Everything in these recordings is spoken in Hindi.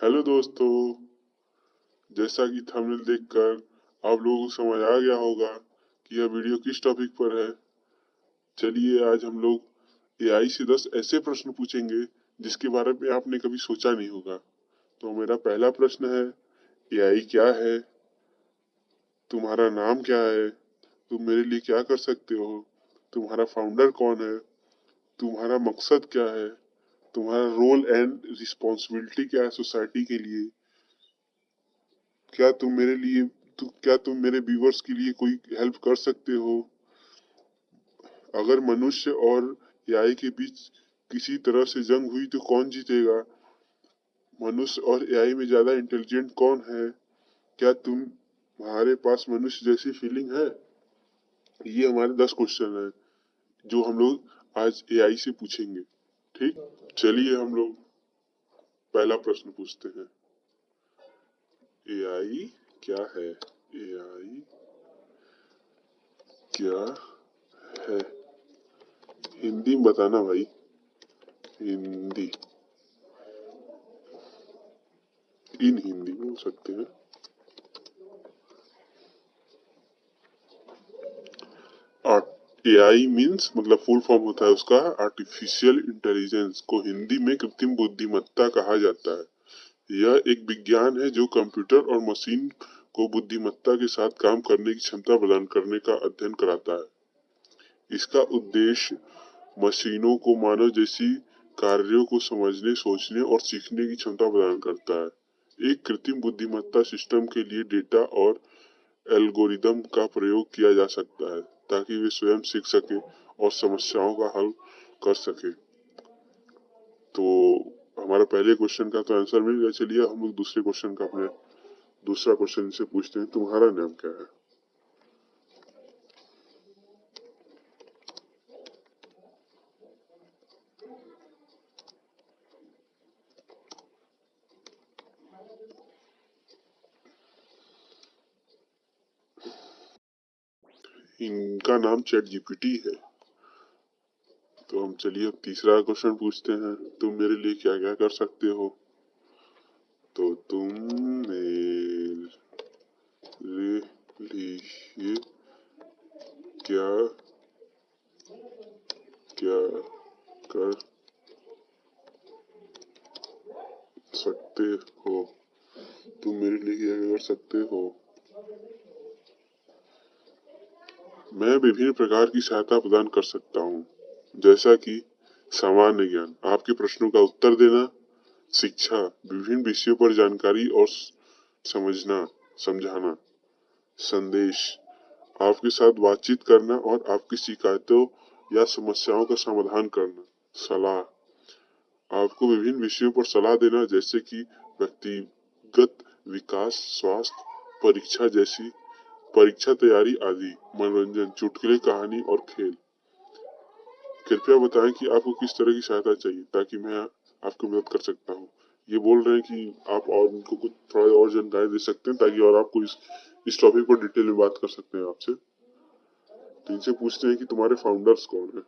हेलो दोस्तों, जैसा कि थंबनेल देखकर आप लोगों को समझ आ गया होगा कि यह वीडियो किस टॉपिक पर है। चलिए आज हम लोग एआई से 10 ऐसे प्रश्न पूछेंगे जिसके बारे में आपने कभी सोचा नहीं होगा। तो मेरा पहला प्रश्न है, एआई क्या है? तुम्हारा नाम क्या है? तुम मेरे लिए क्या कर सकते हो? तुम्हारा फाउंडर कौन है? तुम्हारा मकसद क्या है? तुम्हारा रोल एंड रिस्पॉन्सिबिलिटी क्या है सोसाइटी के लिए? क्या तुम मेरे लिए क्या तुम मेरे व्यूवर्स के लिए कोई हेल्प कर सकते हो? अगर मनुष्य और एआई के बीच किसी तरह से जंग हुई तो कौन जीतेगा? मनुष्य और एआई में ज्यादा इंटेलिजेंट कौन है? क्या तुम्हारे पास मनुष्य जैसी फीलिंग है? ये हमारे 10 क्वेश्चन हैं जो हम लोग आज एआई से पूछेंगे। ठीक, चलिए हम लोग पहला प्रश्न पूछते हैं। एआई क्या है? एआई क्या है? हिंदी में बताना भाई, हिंदी, इन हिंदी में हो सकते हैं। एआई मीन्स मतलब फुल फॉर्म होता है उसका आर्टिफिशियल इंटेलिजेंस, को हिंदी में कृत्रिम बुद्धिमत्ता कहा जाता है। यह एक विज्ञान है जो कंप्यूटर और मशीन को बुद्धिमत्ता के साथ काम करने की क्षमता प्रदान करने का अध्ययन कराता है। इसका उद्देश्य मशीनों को मानव जैसी कार्यों को समझने, सोचने और सीखने की क्षमता प्रदान करता है। एक कृत्रिम बुद्धिमत्ता सिस्टम के लिए डेटा और एल्गोरिदम का प्रयोग किया जा सकता है ताकि वे स्वयं सीख सके और समस्याओं का हल कर सके। तो हमारा पहले क्वेश्चन का तो आंसर मिल गया। चलिए हम लोग दूसरे क्वेश्चन का अपने दूसरा क्वेश्चन से पूछते हैं, तुम्हारा नाम क्या है? इनका नाम चैट जीपीटी है। तो हम चलिए अब तीसरा क्वेश्चन पूछते हैं, तुम मेरे लिए क्या क्या कर सकते हो? तो तुम मेरे लिए क्या क्या कर सकते हो? तुम मेरे लिए क्या कर सकते हो? मैं विभिन्न प्रकार की सहायता प्रदान कर सकता हूँ, जैसा कि सामान्य ज्ञान, आपके प्रश्नों का उत्तर देना, शिक्षा, विभिन्न विषयों पर जानकारी और समझना समझाना, संदेश, आपके साथ बातचीत करना और आपकी शिकायतों या समस्याओं का समाधान करना, सलाह, आपको विभिन्न विषयों पर सलाह देना जैसे कि व्यक्तिगत विकास, स्वास्थ्य, परीक्षा जैसी परीक्षा तैयारी आदि, मनोरंजन, चुटकुले, कहानी और खेल। कृपया बताएं कि आपको किस तरह की सहायता चाहिए ताकि मैं आपकी मदद कर सकता हूँ। ये बोल रहे हैं कि आप और उनको कुछ थोड़ा और जानकारी दे सकते हैं ताकि और आपको इस टॉपिक पर डिटेल में बात कर सकते हैं आपसे। तो इनसे पूछते हैं कि तुम्हारे फाउंडर्स कौन है?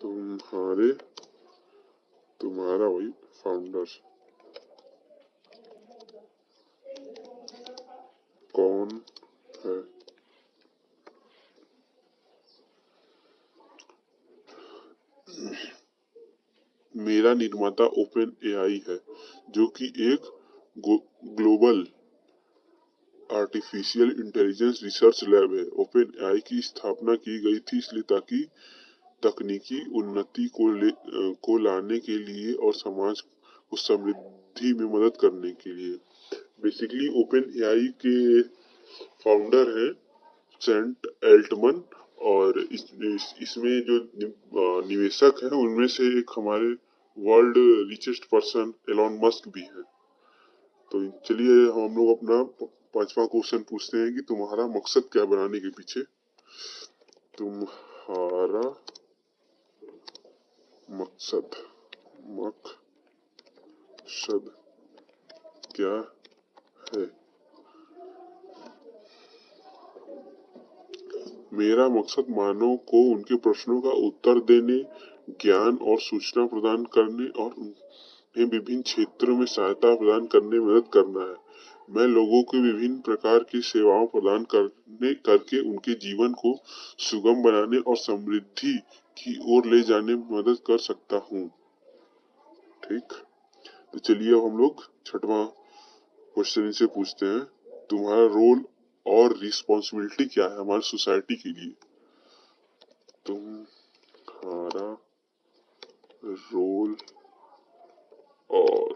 तुम्हारे तुम्हारा वही फाउंडर्स कौन है? मेरा निर्माता ओपन एआई है, जो कि एक global artificial intelligence research lab है। ओपन एआई की स्थापना की गई थी इसलिए ताकि तकनीकी उन्नति को लाने के लिए और समाज को समृद्धि में मदद करने के लिए। बेसिकली ओपन एआई के फाउंडर है सेंट एल्टमन, और इसमें जो निवेशक है उनमें से एक हमारे world richest person Elon Musk भी है। तो चलिए हम लोग अपना पांचवा क्वेश्चन पूछते हैं कि तुम्हारा मकसद क्या बनाने के पीछे? तुम्हारा मकसद मकसद क्या है? मेरा मकसद मानव को उनके प्रश्नों का उत्तर देने, ज्ञान और सूचना प्रदान करने और में विभिन्न क्षेत्रों में सहायता प्रदान करने में मदद करना है। मैं लोगों को विभिन्न प्रकार की सेवाओं प्रदान करके उनके जीवन को सुगम बनाने और समृद्धि की ओर ले जाने में मदद कर सकता हूँ। ठीक, तो चलिए अब हम लोग छठवां क्वेश्चन इनसे पूछते हैं, तुम्हारा रोल और रिस्पॉन्सिबिलिटी क्या है हमारी सोसाइटी के लिए? तुम्हारा रोल और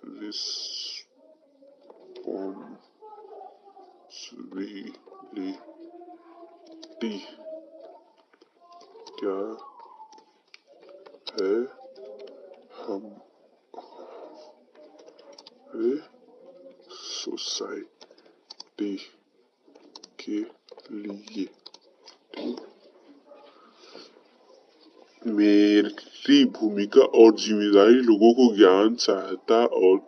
रिस्पॉन्सिबिलिटी क्या है हमारे सोसाइटी के लिए? मेरी भूमिका और जिम्मेदारी लोगों को ज्ञान, सहायता और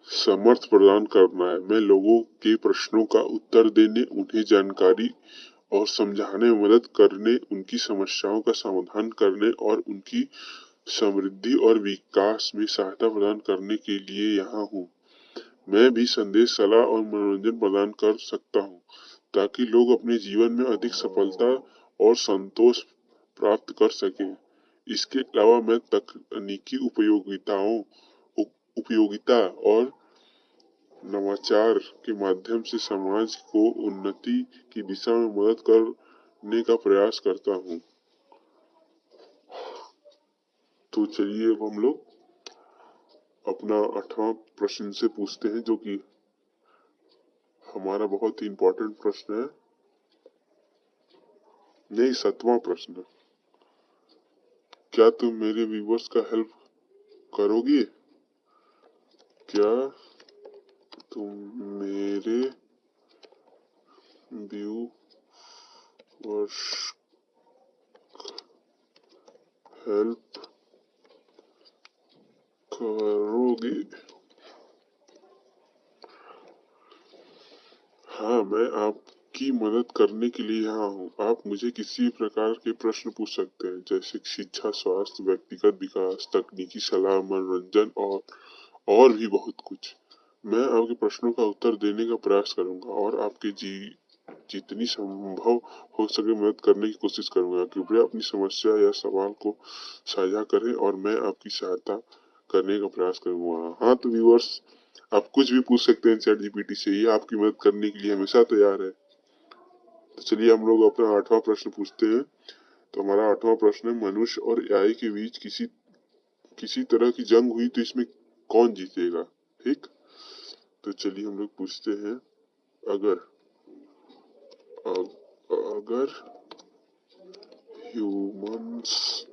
समर्थ प्रदान करना है। मैं लोगों के प्रश्नों का उत्तर देने, उन्हें जानकारी और समझाने में मदद करने, उनकी समस्याओं का समाधान करने और उनकी समृद्धि और विकास में सहायता प्रदान करने के लिए यहाँ हूँ। मैं भी संदेश, सलाह और मनोरंजन प्रदान कर सकता हूँ ताकि लोग अपने जीवन में अधिक सफलता और संतोष प्राप्त कर सकें। इसके अलावा मैं तकनीकी उपयोगिता और नवाचार के माध्यम से समाज को उन्नति की दिशा में मदद करने का प्रयास करता हूँ। तो चलिए अब हम लोग अपना 8वां प्रश्न से पूछते हैं, जो कि हमारा बहुत ही इम्पोर्टेंट प्रश्न है। नहीं, 7वां प्रश्न। क्या तुम मेरे व्यूवर्स का हेल्प करोगे? क्या तुम मेरे व्यूवर्स हेल्प करोगे? हाँ, मैं आपकी मदद करने के लिए यहाँ हूँ। आप मुझे किसी प्रकार के प्रश्न पूछ सकते हैं, जैसे शिक्षा, स्वास्थ्य, व्यक्तिगत विकास, तकनीकी सलाह, मनोरंजन और भी बहुत कुछ। मैं आपके प्रश्नों का उत्तर देने का प्रयास करूंगा और आपके जितनी संभव हो सके मदद करने की कोशिश करूंगा। कृपया अपनी समस्या या सवाल को साझा करें और मैं आपकी सहायता करने का प्रयास करूंगा। हाँ, तो व्यूअर्स, आप कुछ भी पूछ सकते हैं चैट जीपीटी से, ये आपकी मदद करने के लिए हमेशा तैयार है। तो चलिए हम लोग अपना 8वां प्रश्न पूछते हैं। तो हमारा 8वां प्रश्न है, मनुष्य और एआई के बीच किसी तरह की जंग हुई तो इसमें कौन जीतेगा? ठीक, तो चलिए हम लोग पूछते हैं, अगर ह्यूमंस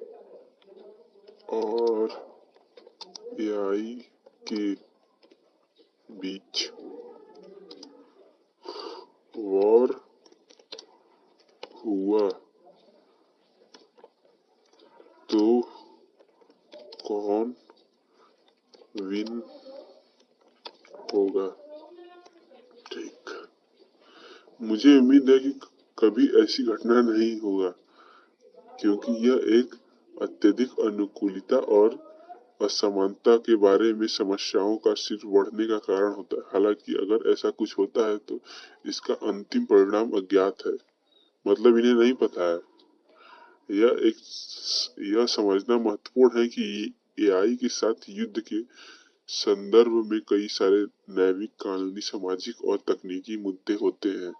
और एआई के बीच वॉर हुआ तो कौन विन होगा? ठीक, मुझे उम्मीद है कि कभी ऐसी घटना नहीं होगा, क्योंकि यह एक अत्यधिक अनुकूलता और असमानता के बारे में समस्याओं का सिर्फ बढ़ने का कारण होता है। हालांकि अगर ऐसा कुछ होता है तो इसका अंतिम परिणाम अज्ञात है, मतलब इन्हें नहीं पता है। यह समझना महत्वपूर्ण है कि एआई के साथ युद्ध के संदर्भ में कई सारे नैतिक, कानूनी, सामाजिक और तकनीकी मुद्दे होते हैं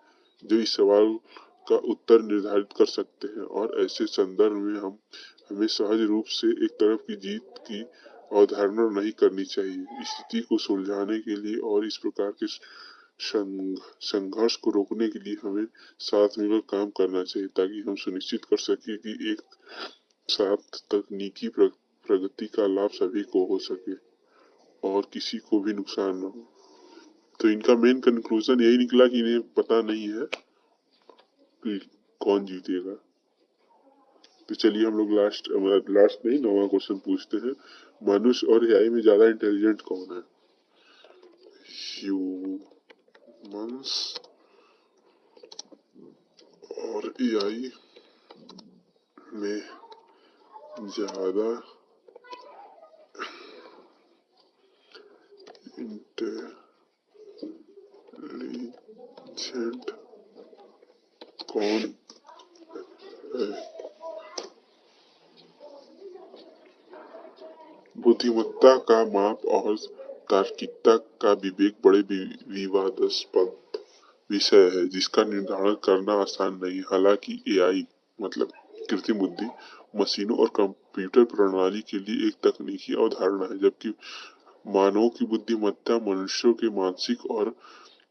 जो इस सवाल का उत्तर निर्धारित कर सकते हैं, और ऐसे संदर्भ में हमें सहज रूप से एक तरफ की जीत की अवधारणा नहीं करनी चाहिए। स्थिति को सुलझाने के लिए और इस प्रकार के संघर्ष को रोकने के लिए हमें साथ मिलकर काम करना चाहिए, ताकि हम सुनिश्चित कर सके कि एक साथ तकनीकी प्रगति का लाभ सभी को हो सके और किसी को भी नुकसान न हो। तो इनका मेन कंक्लूजन यही निकला कि इन्हें पता नहीं है कि कौन जीतेगा। तो चलिए हम लोग लास्ट नहीं, 9वां क्वेश्चन पूछते हैं, मनुष्य और एआई में ज्यादा इंटेलिजेंट कौन है? ह्यूमंस और एआई में ज्यादा बुद्धिमत्ता का माप और तार्किकता का विवेक बड़े विवादास्पद विषय है जिसका निर्धारण करना आसान नहीं। हालांकि एआई मतलब कृत्रिम बुद्धि मशीनों और कंप्यूटर प्रणाली के लिए एक तकनीकी अवधारणा है, जबकि मानवों की बुद्धिमत्ता मनुष्यों के मानसिक और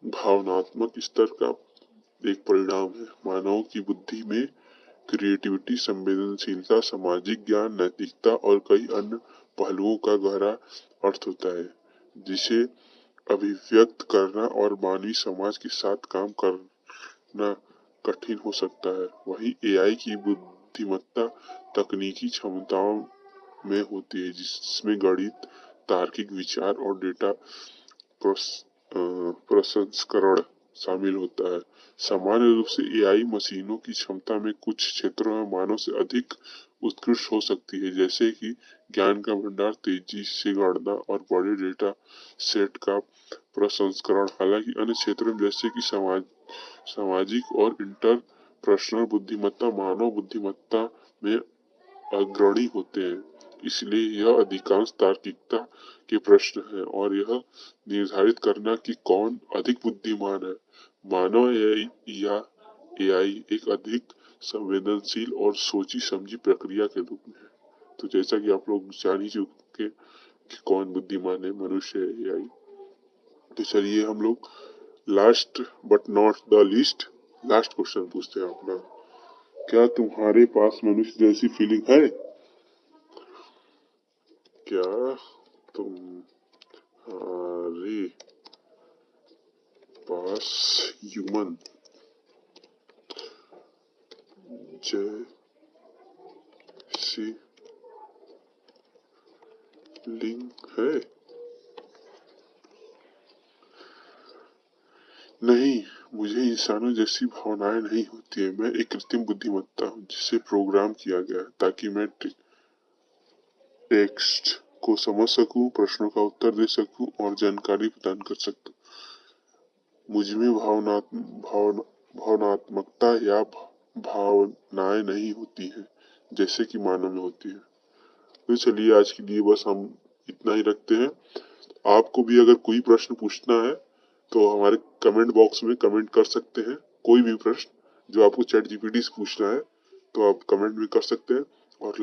भावनात्मक स्तर का एक परिणाम है। मानवों की बुद्धि में क्रिएटिविटी, संवेदनशीलता, सामाजिक ज्ञान, नैतिकता और कई अन्य पहलुओं का गहरा अर्थ होता है, जिसे अभिव्यक्त करना और मानवीय समाज के साथ काम करना कठिन हो सकता है। वहीं एआई की बुद्धिमत्ता तकनीकी क्षमताओं में होती है, जिसमें गणित, तार्किक विचार और डेटा प्रसंस्करण शामिल होता है। सामान्य रूप से एआई मशीनों की क्षमता में कुछ क्षेत्रों में मानव से अधिक उत्कृष्ट हो सकती है, जैसे कि ज्ञान का भंडार, तेजी से गणना और बड़े डेटा सेट का प्रसंस्करण। हालांकि अन्य क्षेत्रों में जैसे कि सामाजिक और इंटरपर्सनल बुद्धिमत्ता मानव बुद्धिमत्ता में अग्रणी होते हैं। इसलिए यह अधिकांश तार्किकता के प्रश्न है और यह निर्धारित करना कि कौन अधिक बुद्धिमान है, मानव या एआई, एक अधिक संवेदनशील और सोची समझी प्रक्रिया के रूप में है। तो जैसा कि आप लोग जान ही चुके कि कौन बुद्धिमान है, मनुष्य है, एआई। तो चलिए हम लोग last but not the least last question पूछते हैं अपना। क्या तुम्हारे पास मनुष्य जैसी फीलिंग है? क्या तुम्हारे पास ह्यूमन जैसी फीलिंग है? नहीं, मुझे इंसानों जैसी भावनाएं नहीं होती है। मैं एक कृत्रिम बुद्धिमत्ता हूँ जिसे प्रोग्राम किया गया है ताकि मैं टेक्स्ट को समझ सकूं, प्रश्नों का उत्तर दे सकूं और जानकारी प्रदान कर सकूं। मुझमें भावनात्मकता या भावनाएं नहीं होती हैं जैसे कि मानव में होती है। तो चलिए आज के लिए बस हम इतना ही रखते हैं। आपको भी अगर कोई प्रश्न पूछना है तो हमारे कमेंट बॉक्स में कमेंट कर सकते हैं। कोई भी प्रश्न जो आपको चैट जीपीटी से पूछना है तो आप कमेंट भी कर सकते हैं। और